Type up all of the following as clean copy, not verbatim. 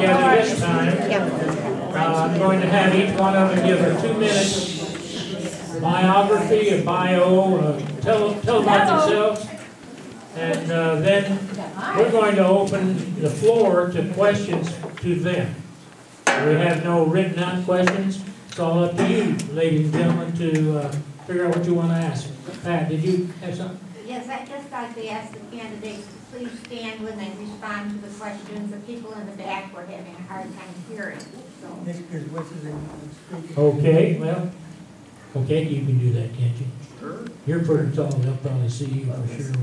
together this time. I'm going to have each one of them give a 2-minute biography, a bio, tell about themselves. And then we're going to open the floor to questions to them. We have no written out questions. It's all up to you, ladies and gentlemen, to figure out what you want to ask. Pat, did you have something? Yes, I just like to ask the candidates to please stand when they respond to the questions. The people in the back were having a hard time hearing. So. Okay, well, okay, you can do that, can't you? Sure. You're pretty tall, they'll probably see you for sure.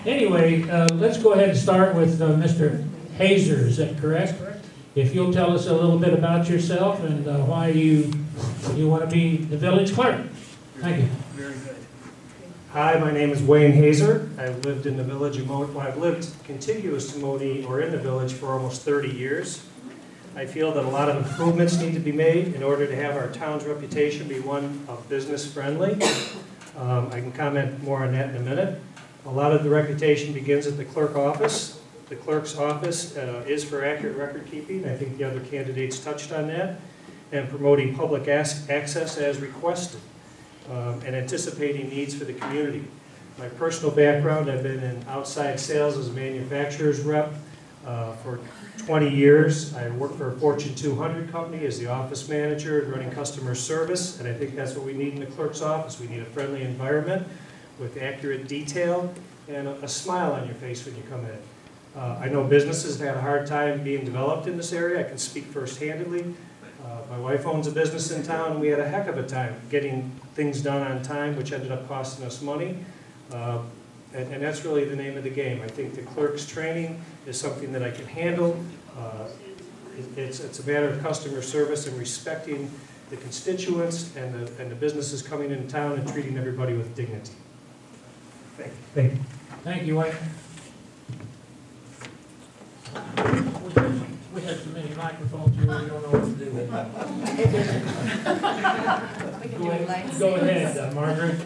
Anyway, let's go ahead and start with Mr. Hazer, is that correct? Correct. If you'll tell us a little bit about yourself and why you want to be the village clerk. Thank you. Very good. Hi, my name is Wayne Hazer. I've lived in the village of Monee. Well, I've lived contiguous to Monee or in the village for almost 30 years. I feel that a lot of improvements need to be made in order to have our town's reputation be one of business friendly. I can comment more on that in a minute. A lot of the reputation begins at the clerk office. The clerk's office is for accurate record keeping. I think the other candidates touched on that. And promoting public access as requested. And anticipating needs for the community. My personal background, I've been in outside sales as a manufacturer's rep for 20 years. I worked for a Fortune 200 company as the office manager and running customer service, and I think that's what we need in the clerk's office. We need a friendly environment with accurate detail and a smile on your face when you come in. I know businesses have had a hard time being developed in this area. I can speak first-handedly. My wife owns a business in town, and we had a heck of a time getting things done on time, which ended up costing us money. And that's really the name of the game. I think the clerk's training is something that I can handle. It's a matter of customer service and respecting the constituents and the businesses coming into town and treating everybody with dignity. Thank you. Thank you. Thank you, Wayne. We have so many microphones here, we don't know what to do with them. Go ahead, Margaret.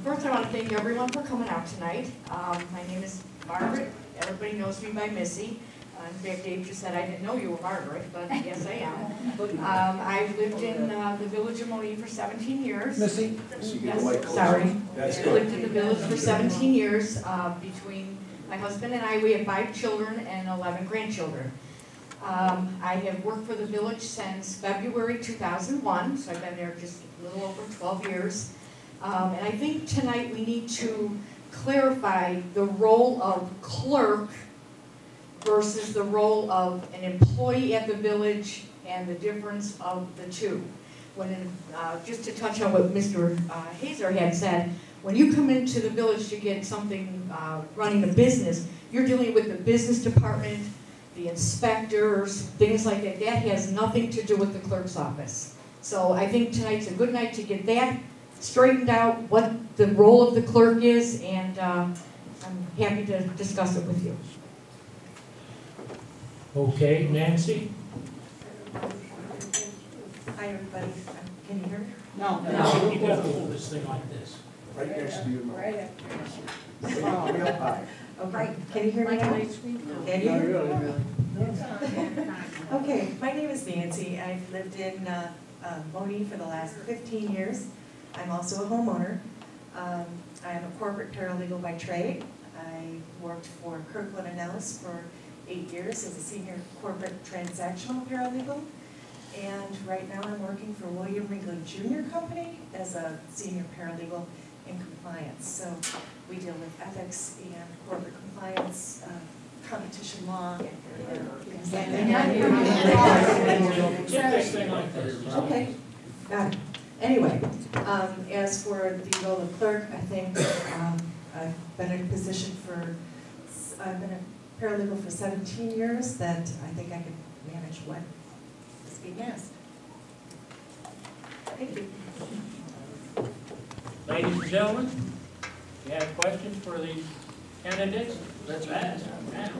First, I want to thank everyone for coming out tonight. My name is Margaret. Everybody knows me by Missy. In fact, Dave just said I didn't know you were Margaret, but yes, I am. I've lived in the village of Monee for 17 years. Missy? Yes, sorry. I've lived in the village for 17 years. Between my husband and I, we have 5 children and 11 grandchildren. I have worked for the village since February 2001, so I've been there just a little over 12 years. And I think tonight we need to clarify the role of clerk versus the role of an employee at the village and the difference of the two. Just to touch on what Mr. Hazer had said, when you come into the village to get something running a business, you're dealing with the business department, the inspectors, things like that. That has nothing to do with the clerk's office. So I think tonight's a good night to get that straightened out, what the role of the clerk is, and I'm happy to discuss it with you. Okay, Nancy? Hi, everybody. Can you hear me? No. No. You got to hold this thing like this. Right next to you. Right up here. Oh, Okay. Can you hear me now? Can you? Okay. My name is Nancy. I've lived in Monee for the last 15 years. I'm also a homeowner. I am a corporate paralegal by trade. I worked for Kirkland & Ellis for 8 years as a senior corporate transactional paralegal. And right now I'm working for William Wrigley Jr. Company as a senior paralegal in compliance. So we deal with ethics and corporate compliance, competition law, and things like that. Okay, got it. Anyway, as for the role of clerk, I think I've been in a position I've been a paralegal for 17 years that I think I can manage what is being asked. Thank you. Ladies and gentlemen, if you have questions for the candidates, let's ask now.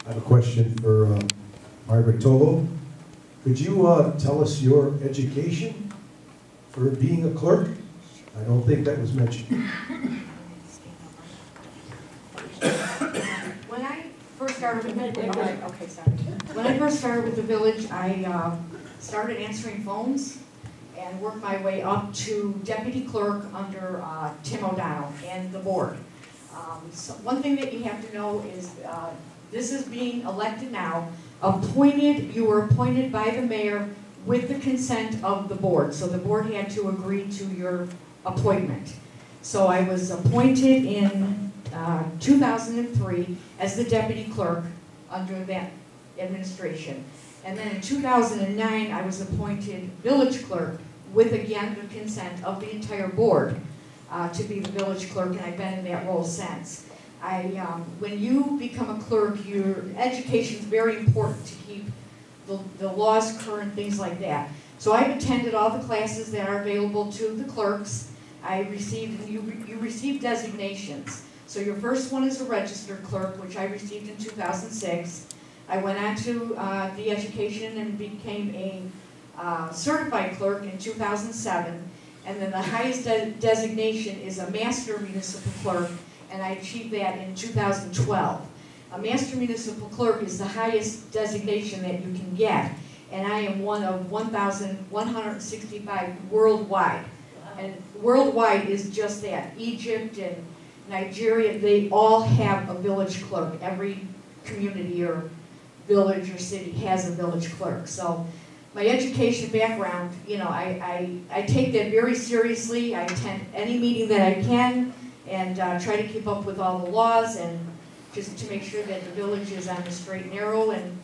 I have a question for Margaret Tolo. Could you tell us your education for being a clerk? I don't think that was mentioned. When I first started with When I first started with the village, I started answering phones and worked my way up to deputy clerk under Tim O'Donnell and the board. So one thing that you have to know is this is being elected now. You were appointed by the mayor with the consent of the board. So the board had to agree to your appointment. So I was appointed in 2003 as the deputy clerk under that administration. And then in 2009, I was appointed village clerk with, again, the consent of the entire board to be the village clerk, and I've been in that role since. When you become a clerk, your education is very important to keep the laws current, things like that. So I've attended all the classes that are available to the clerks. You receive designations. So your first one is a registered clerk, which I received in 2006. I went on to the education and became a certified clerk in 2007. And then the highest designation is a master municipal clerk, and I achieved that in 2012. A master municipal clerk is the highest designation that you can get, and I am one of 1,165 worldwide. And worldwide is just that. Egypt and Nigeria, they all have a village clerk. Every community or village or city has a village clerk. So my education background, you know, I take that very seriously. I attend any meeting that I can and try to keep up with all the laws and just to make sure that the village is on the straight and narrow and,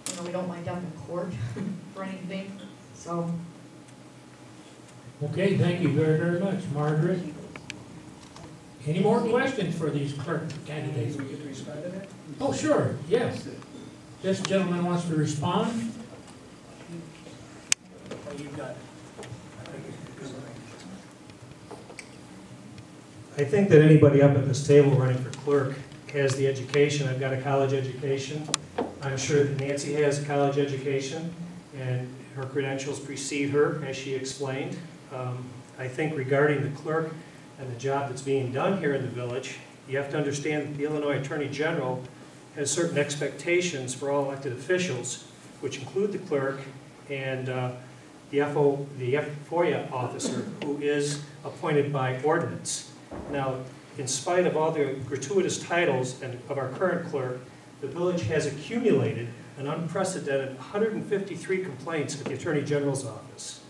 you know, we don't wind up in court for anything. So. Okay, thank you very, very much, Margaret. Any more questions for these clerk candidates? Oh, sure, yes. This gentleman wants to respond. I think that anybody up at this table running for clerk has the education. I've got a college education. I'm sure that Nancy has a college education, and her credentials precede her, as she explained. I think regarding the clerk and the job that's being done here in the village, you have to understand that the Illinois Attorney General has certain expectations for all elected officials, which include the clerk and the FOIA officer, who is appointed by ordinance. Now, in spite of all the gratuitous titles of our current clerk, the village has accumulated an unprecedented 153 complaints at the Attorney General's office.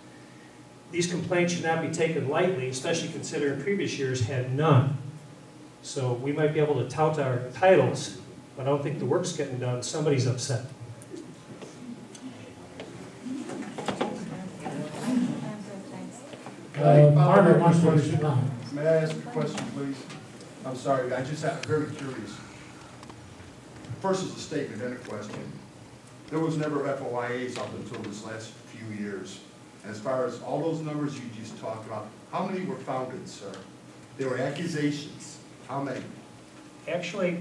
These complaints should not be taken lightly, especially considering previous years had none. So we might be able to tout our titles, but I don't think the work's getting done. Somebody's upset. Margaret wants to respond. May I ask a question, please? I'm sorry, I just am very curious. First is a statement and a question. There was never FOIAs up until this last few years. As far as all those numbers you just talked about, how many were founded, sir? There were accusations. How many? Actually,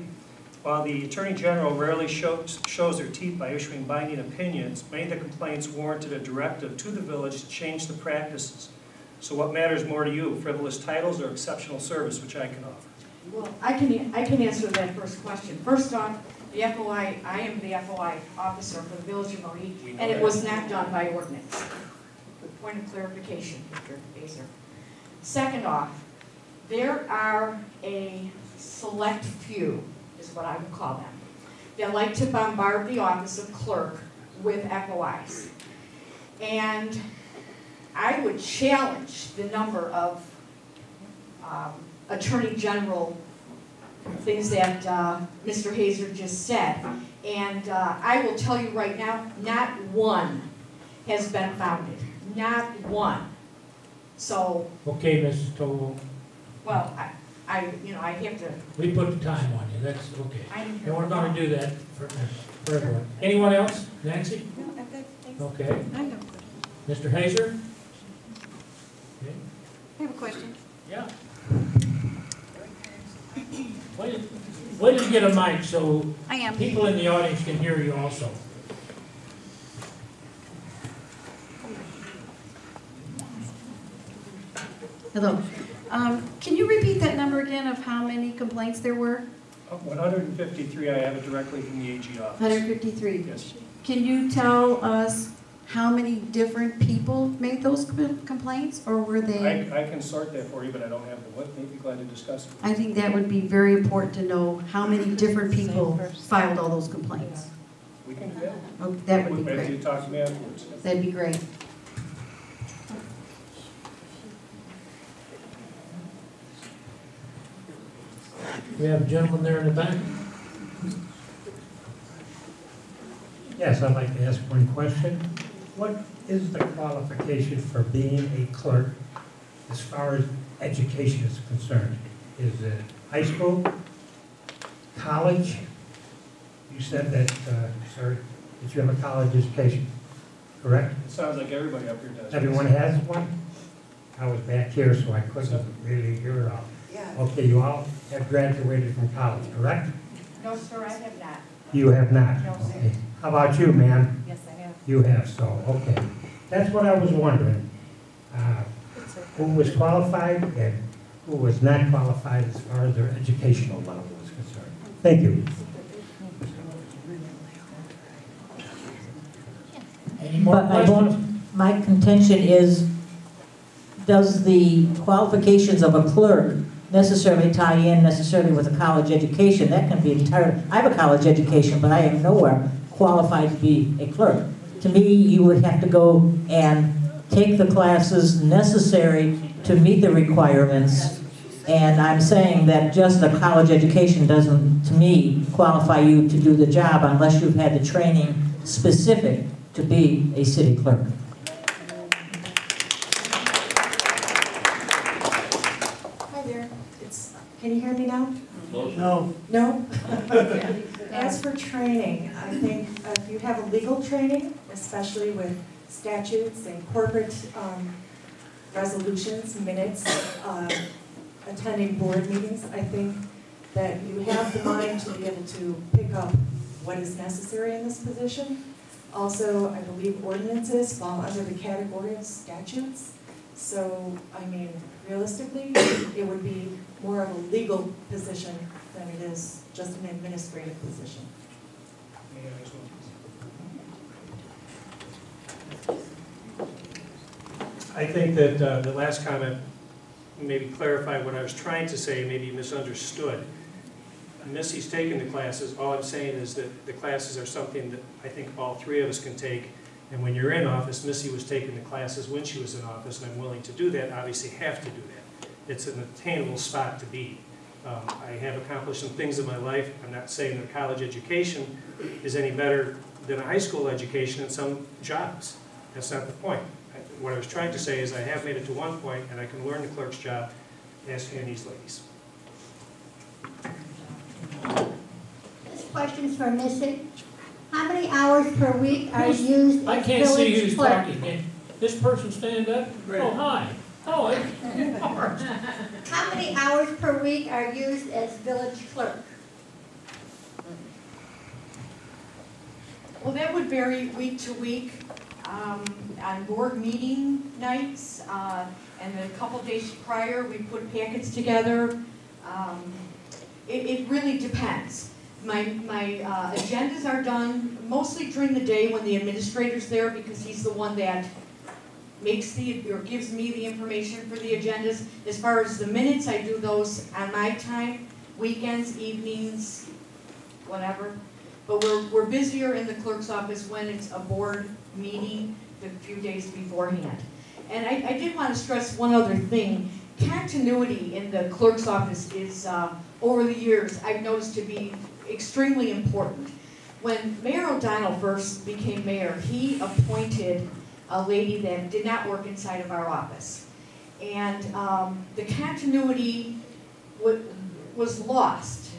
while the Attorney General rarely shows their teeth by issuing binding opinions, many of the complaints warranted a directive to the village to change the practices. So what matters more to you, frivolous titles or exceptional service, which I can offer? Well, I can answer that first question. First off, the FOI, I am the FOI officer for the village of Monee, and it was not done by ordinance. Point of clarification, Mr. Azer. Second off, there are a select few, is what I would call them, that like to bombard the office of clerk with FOIs. And I would challenge the number of Attorney General things that Mr. Hazer just said. And I will tell you right now, not one has been founded. Not one. So. Okay, Mrs. Toval. Well, I have to. We put the time on you, that's okay. And we're going to do that for everyone. Anyone else? Nancy? No, I'm good. Thanks. Okay. I know. Mr. Hazer? Okay. I have a question. Yeah. Wait till you get a mic so people in the audience can hear you also. Hello. Can you repeat that number again of how many complaints there were? 153, I have it directly from the AG office. 153. Yes. Can you tell us how many different people made those complaints, or were they? I can sort that for you, but I don't have the what. They'd be glad to discuss it. I think that would be very important to know how many different people filed all those complaints. We can do that. Oh, that would be Maybe you great. talk to me afterwards. That'd be great. We have a gentleman there in the back. Yes, I'd like to ask one question. What is the qualification for being a clerk as far as education is concerned? Is it high school, college? You said that, sir, that you have a college education, correct? It sounds like everybody up here does. Everyone has one? I was back here, so I couldn't really hear it all. Yeah. Okay, you all have graduated from college, correct? No, sir, I have not. You have not? No, sir. Okay. How about you, ma'am? Yes, I have. You have, so, okay. That's what I was wondering. Who was qualified and who was not qualified as far as their educational level was concerned. Thank you. Any more But questions? my contention is, does the qualifications of a clerk necessarily tie in necessarily with a college education? That can be entirely, I have a college education, but I am nowhere qualified to be a clerk. To me, you would have to go and take the classes necessary to meet the requirements. And I'm saying that just a college education doesn't, to me, qualify you to do the job unless you've had the training specific to be a city clerk. Hi there. Can you hear me now? No. No? As for training, I think if you have a legal training, especially with statutes and corporate resolutions, minutes, attending board meetings, I think that you have the mind to be able to pick up what is necessary in this position. Also, I believe ordinances fall under the category of statutes. So, I mean, realistically, it would be more of a legal position than it is just an administrative position. I think that the last comment maybe clarified what I was trying to say, maybe you misunderstood. Missy's taken the classes. All I'm saying is that the classes are something that I think all three of us can take. And when you're in office, Missy was taking the classes when she was in office, and I'm willing to do that, obviously have to do that. It's an attainable spot to be. I have accomplished some things in my life. I'm not saying that college education is any better than a high school education in some jobs. That's not the point. What I was trying to say is I have made it to one point, and I can learn the clerk's job asking these ladies. This question's for Missy. How many hours per week are used I as can't see village who's clerk? talking. Can this person stand up? Oh, hi. Oh, it's ours. How many hours per week are used as village clerk? Well, that would vary week to week. On board meeting nights, and a couple days prior, we put packets together. It really depends. My agendas are done mostly during the day when the administrator's there, because he's the one that makes or gives me the information for the agendas. As far as the minutes, I do those on my time, weekends, evenings, whatever. But we're busier in the clerk's office when it's a board meeting a few days beforehand. And I did want to stress one other thing. Continuity in the clerk's office is, over the years, I've noticed to be extremely important. When Mayor O'Donnell first became mayor, he appointed a lady that did not work inside of our office. And the continuity was lost.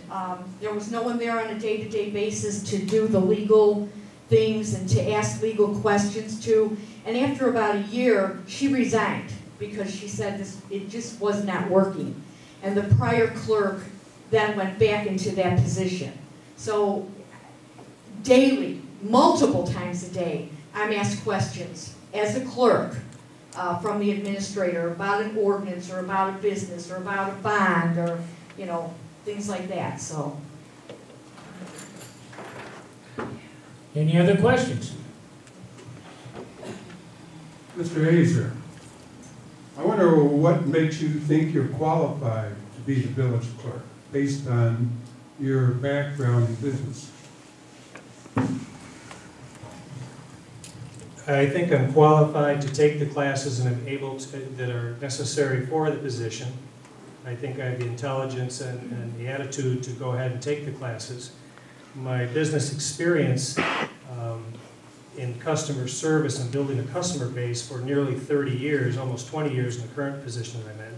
There was no one there on a day-to-day basis to do the legal things and to ask legal questions to. And after about a year, she resigned because she said it just was not working. And the prior clerk then went back into that position. So daily, multiple times a day, I'm asked questions as a clerk from the administrator about an ordinance or about a business or about a bond or, you know, things like that, so. Any other questions? Mr. Hazer, I wonder what makes you think you're qualified to be the village clerk based on your background in business? I think I'm qualified to take the classes and I'm able to, that are necessary for the position. I think I have the intelligence and the attitude to go ahead and take the classes. My business experience in customer service and building a customer base for nearly 30 years, almost 20 years in the current position that I'm in.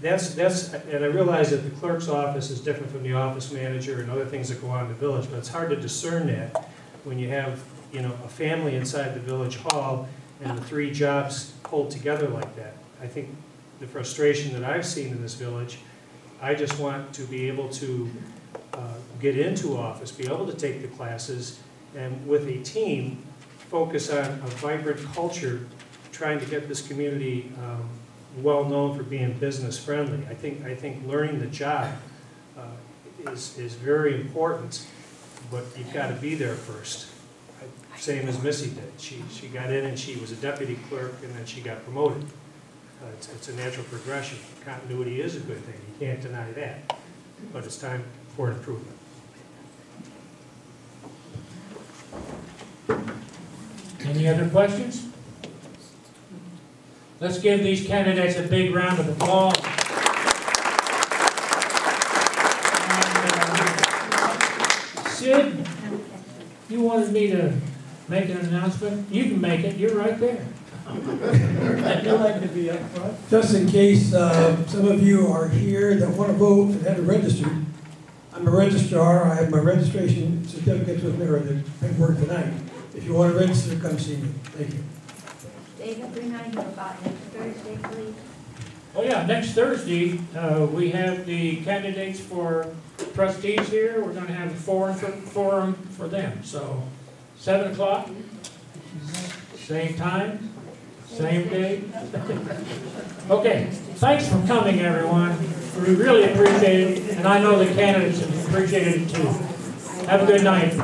And I realize that the clerk's office is different from the office manager and other things that go on in the village, but it's hard to discern that when you have, you know, a family inside the village hall and the 3 jobs pulled together like that. I think the frustration that I've seen in this village, I just want to be able to get into office, be able to take the classes, and with a team, focus on a vibrant culture, trying to get this community well known for being business friendly. I think learning the job is very important, but you've got to be there first. Same as Missy did. She got in and she was a deputy clerk and then she got promoted. It's a natural progression. Continuity is a good thing. You can't deny that. But it's time for an improvement. Any other questions? Let's give these candidates a big round of applause. Sid, you wanted me to make an announcement? You can make it. You're right there. I'd like to be up front. Just in case some of you are here that want to vote and haven't registered, I'm a registrar. I have my registration certificates with me, or the paperwork tonight. If you want to register, come see me. Thank you. David, remind me about next Thursday, please. Oh yeah, next Thursday, we have the candidates for trustees here. We're going to have a forum for them. So 7 o'clock, same time, same day. Okay, thanks for coming, everyone. We really appreciate it, and I know the candidates have appreciated it too. Have a good night.